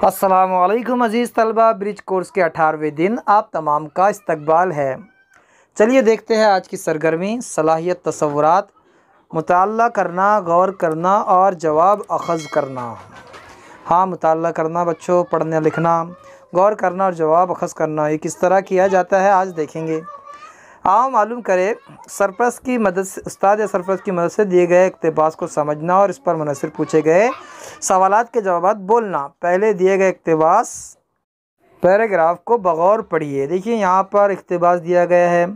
अस्सलामुअलैकुम अज़ीज़ तलबा, bridge course के 18वें दिन आप तमाम का इस्तकबाल है। चलिए देखते हैं आज की सरगर्मी। सलाहियत, तसव्वुरात, मुताल्ला करना, गौर करना और जवाब अख़ज़ करना। हाँ, मुताल्ला करना बच्चों, पढ़ना लिखना, गौर करना और जवाब अख़ज़ करना, ये किस तरह किया जाता है आज देखेंगे। आओ मालूम करें। सरप्रस्त की मदद से, उस्ताद या सरप्रस्त की मदद से दिए गए इक़्तिबास को समझना और इस पर मुनसर पूछे गए सवालात के जवाब बोलना। पहले दिए गए इक़्तिबास पैराग्राफ को बगौर पढ़िए। देखिए यहाँ पर इक़्तिबास दिया गया है,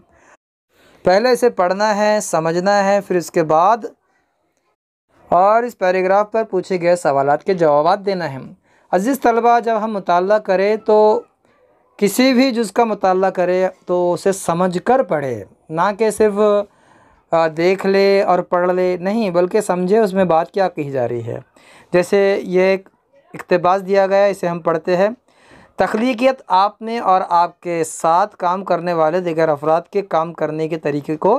पहले इसे पढ़ना है, समझना है, फिर इसके बाद और इस पैराग्राफ पर पूछे गए सवालात के जवाब देना है। अज़ीज़ तलबा, जब हम मुताल्ला करें तो किसी भी जुज़ का मुताल्ला करे तो उसे समझ कर पढ़े, ना कि सिर्फ देख ले और पढ़ ले, नहीं बल्कि समझे उसमें बात क्या कही जा रही है। जैसे ये एक इक़्तिबास दिया गया है, इसे हम पढ़ते हैं। तख्लीक़ियत आप में और आपके साथ काम करने वाले दीगर अफराद के काम करने के तरीक़े को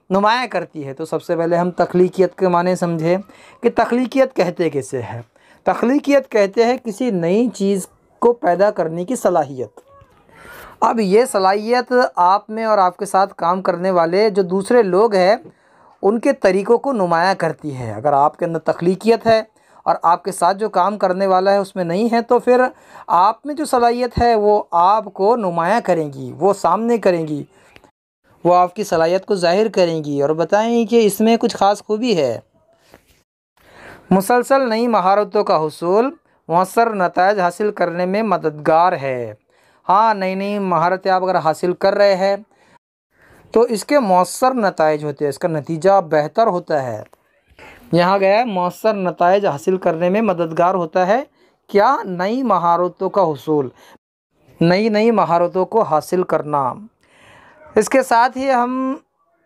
नुमायाँ करती है। तो सबसे पहले हम तख्लीक़ियत के माने समझें कि तख्लीक़ियत कहते किसे है। तख्लीक़ियत कहते हैं किसी नई चीज़ को पैदा करने की सलाहियत। अब ये सलाहियत आप में और आपके साथ काम करने वाले जो दूसरे लोग हैं उनके तरीक़ों को नुमायाँ करती है। अगर आपके अंदर तख्लीक़ियत है और आपके साथ जो काम करने वाला है उसमें नहीं है, तो फिर आप में जो सलाहियत है वो आपको नुमायाँ करेंगी, वो सामने करेंगी, वो आपकी सलाहियत को ज़ाहिर करेंगी और बताएंगी कि इसमें कुछ ख़ास खूबी है। मुसलसल नई महारतों का हुसूल मौसर नताइज हासिल करने में मददगार है। हाँ, नई नई महारतें आप अगर हासिल कर रहे हैं तो इसके मौसर नताइज होते हैं, इसका नतीजा बेहतर होता है। यहाँ गया मौसर नताइज हासिल करने में मददगार होता है क्या? नई महारतों का हुसूल, नई नई महारतों को हासिल करना। इसके साथ ही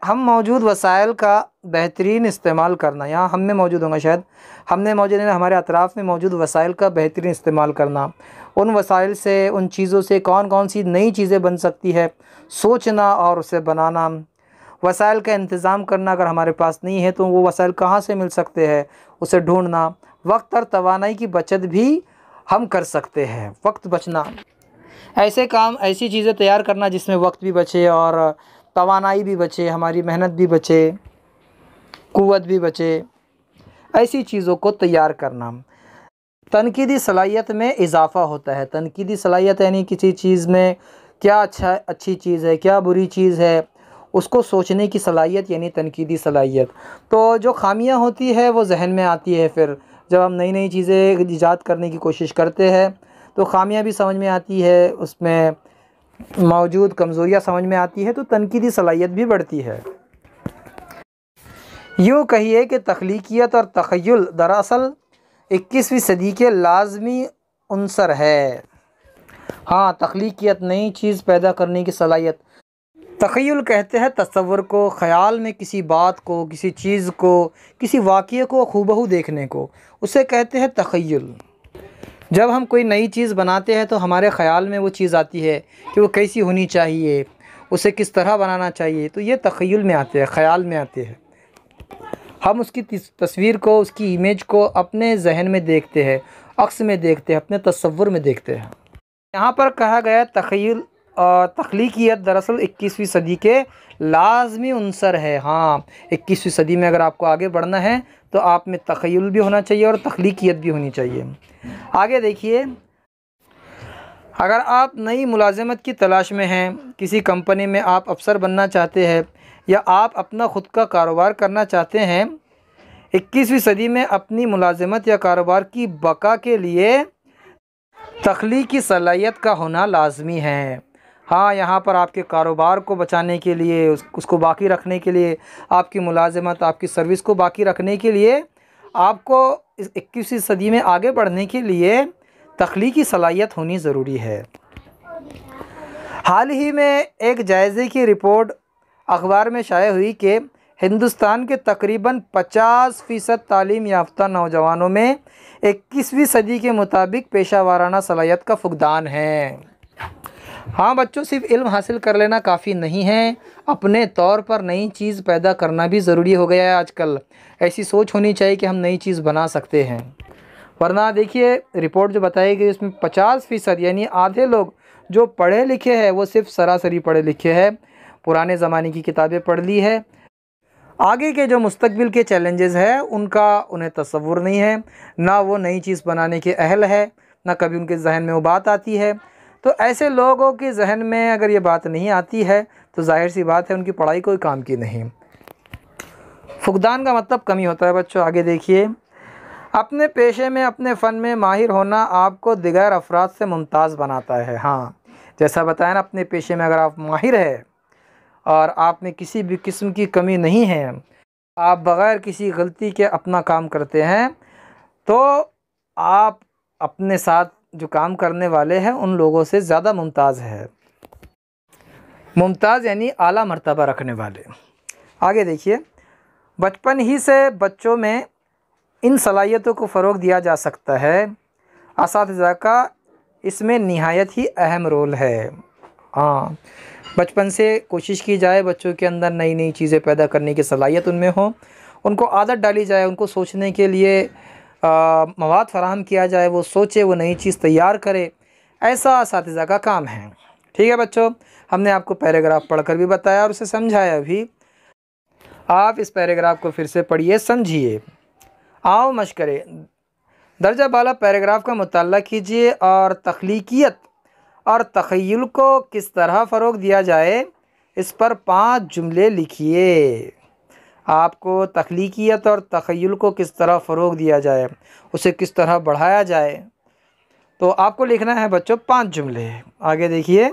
हम मौजूद वसाइल का बेहतरीन इस्तेमाल करना। यहाँ हम में मौजूद होंगे, शायद हमने मौजूद है, हमारे अतराफ़ में मौजूद वसाइल का बेहतरीन इस्तेमाल करना। उन वसाइल से, उन चीज़ों से कौन कौन सी नई चीज़ें बन सकती है, सोचना और उसे बनाना। वसाइल का इंतज़ाम करना, अगर हमारे पास नहीं है तो वो वसाइल कहाँ से मिल सकते हैं, उसे ढूंढना। वक्त और तवानाई की बचत भी हम कर सकते हैं, वक्त बचना। ऐसे काम, ऐसी चीज़ें तैयार करना जिसमें वक्त भी बचे और तवानाई भी बचे, हमारी मेहनत भी बचे, क़ुव्वत भी बचे, ऐसी चीज़ों को तैयार करना। तनकीदी सलाहियत में इजाफ़ा होता है। तनकीदी सलाहियत यानी किसी चीज़ में क्या अच्छी चीज़ है, क्या बुरी चीज़ है, उसको सोचने की सलाहियत यानी तनकीदी सलाहियत। तो जो ख़ामियाँ होती है वो जहन में आती है। फिर जब हम नई नई चीज़ें ईजाद करने की कोशिश करते हैं तो ख़ामियाँ भी समझ में आती है, उसमें मौजूद कमज़ोरियाँ समझ में आती है, तो तनकीदी सलाहियत भी बढ़ती है। यूँ कहिए कि तख्लीक़ियत और तख़य्युल दरअसल 21वीं सदी के लाज़मी उन्सर है। हाँ, तख्लीक़ियत नई चीज़ पैदा करने की सलाहियत। तख़य्युल कहते हैं तसव्वुर को, ख़याल में किसी बात को, किसी चीज़ को, किसी वाक़ये को हूबहू देखने को, उसे कहते हैं तख़य्युल। जब हम कोई नई चीज़ बनाते हैं तो हमारे ख़याल में वो चीज़ आती है कि वो कैसी होनी चाहिए, उसे किस तरह बनाना चाहिए, तो ये तख़य्युल में आते हैं, ख़याल में आते हैं। हम उसकी तस्वीर को, उसकी इमेज को अपने जहन में देखते हैं, अक्स में देखते हैं, अपने तसव्वुर में देखते हैं। यहाँ पर कहा गया तख़य्युल और तख्लीक़ियत दरअसल 21वीं सदी के लाज़मी उन्सर है। हाँ, 21वीं सदी में अगर आपको आगे बढ़ना है तो आप में तख़य्युल भी होना चाहिए और तख्लीक़ियत भी होनी चाहिए। आगे देखिए, अगर आप नई मुलाज़मत की तलाश में हैं, किसी कंपनी में आप अफसर बनना चाहते हैं या आप अपना ख़ुद का कारोबार करना चाहते हैं, 21वीं सदी में अपनी मुलाज़मत या कारोबार की बका के लिए तख्लीक़ी सलाहियत का होना लाज़मी है। हाँ, यहाँ पर आपके कारोबार को बचाने के लिए, उसको बाकी रखने के लिए, आपकी मुलाज़मत, आपकी सर्विस को बाकी रखने के लिए, आपको इस 21वीं सदी में आगे बढ़ने के लिए तख्लीक़ी सलाहियत होनी ज़रूरी है। हाल ही में एक जायज़े की रिपोर्ट अखबार में शाया हुई कि हिंदुस्तान के तकरीबन 50% तालीम याफ्ता नौजवानों में 21वीं सदी के मुताबिक पेशा वाराना सलाहियत का फुक़दान है। हाँ बच्चों, सिर्फ इल्म हासिल कर लेना काफ़ी नहीं है, अपने तौर पर नई चीज़ पैदा करना भी ज़रूरी हो गया है आजकल। ऐसी सोच होनी चाहिए कि हम नई चीज़ बना सकते हैं। वरना देखिए रिपोर्ट जो बताई गई उसमें 50% यानी आधे लोग जो पढ़े लिखे हैं वो सिर्फ सरासरी पढ़े लिखे हैं, पुराने ज़माने की किताबें पढ़ ली है। आगे के जो मुस्तकबिल के चैलेंजेस हैं उनका उन्हें तसव्वुर नहीं है, ना वो नई चीज़ बनाने के अहल है, ना कभी उनके जहन में वो बात आती है। तो ऐसे लोगों के जहन में अगर ये बात नहीं आती है तो जाहिर सी बात है उनकी पढ़ाई कोई काम की नहीं। फुकदान का मतलब कमी होता है बच्चों। आगे देखिए, अपने पेशे में अपने फ़न में माहिर होना आपको दिगर अफराद से मुमताज़ बनाता है। हाँ, जैसा बताया ना, अपने पेशे में अगर आप माहिर है और आप में किसी भी किस्म की कमी नहीं है, आप बग़ैर किसी गलती के अपना काम करते हैं, तो आप अपने साथ जो काम करने वाले हैं उन लोगों से ज़्यादा मुमताज़ है। मुमताज़ यानी आला मर्तबा रखने वाले। आगे देखिए, बचपन ही से बच्चों में इन सलाहियतों को फ़रोग़ दिया जा सकता है। असातिज़ा का इसमें निहायत ही अहम रोल है। हाँ, बचपन से कोशिश की जाए बच्चों के अंदर नई नई चीज़ें पैदा करने की सलाहियत उनमें हो, उनको आदत डाली जाए, उनको सोचने के लिए मवाद फ़राहम किया जाए, वो सोचे, वो नई चीज़ तैयार करे, ऐसा असातिज़ा का काम है। ठीक है बच्चों, हमने आपको पैराग्राफ पढ़कर भी बताया और उसे समझाया भी। आप इस पैराग्राफ को फिर से पढ़िए, समझिए। आओ मश्क करें। दर्जा बाला पैराग्राफ का मुताला कीजिए और तख्लीकियत और तख़य्युल को किस तरह फ़रोग़ दिया जाए इस पर 5 जुमले लिखिए। आपको तख्लीकियत और तख़य्युल को किस तरह फ़रोग़ दिया जाए, उसे किस तरह बढ़ाया जाए, तो आपको लिखना है बच्चों 5 जुमले। आगे देखिए,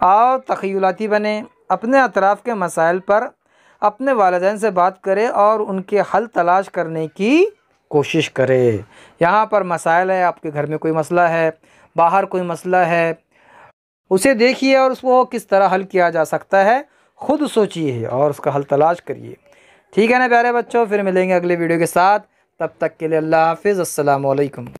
आओ तख़य्युलाती बने, अपने अतराफ़ के मसाइल पर अपने वालिदैन से बात करें और उनके हल तलाश करने की कोशिश करें। यहाँ पर मसाइल है, आपके घर में कोई मसला है, बाहर कोई मसला है, उसे देखिए और उसको किस तरह हल किया जा सकता है ख़ुद सोचिए और उसका हल तलाश करिए। ठीक है ना प्यारे बच्चों, फिर मिलेंगे अगले वीडियो के साथ। तब तक के लिए अल्लाह हाफ़िज़, अस्सलामु अलैकुम।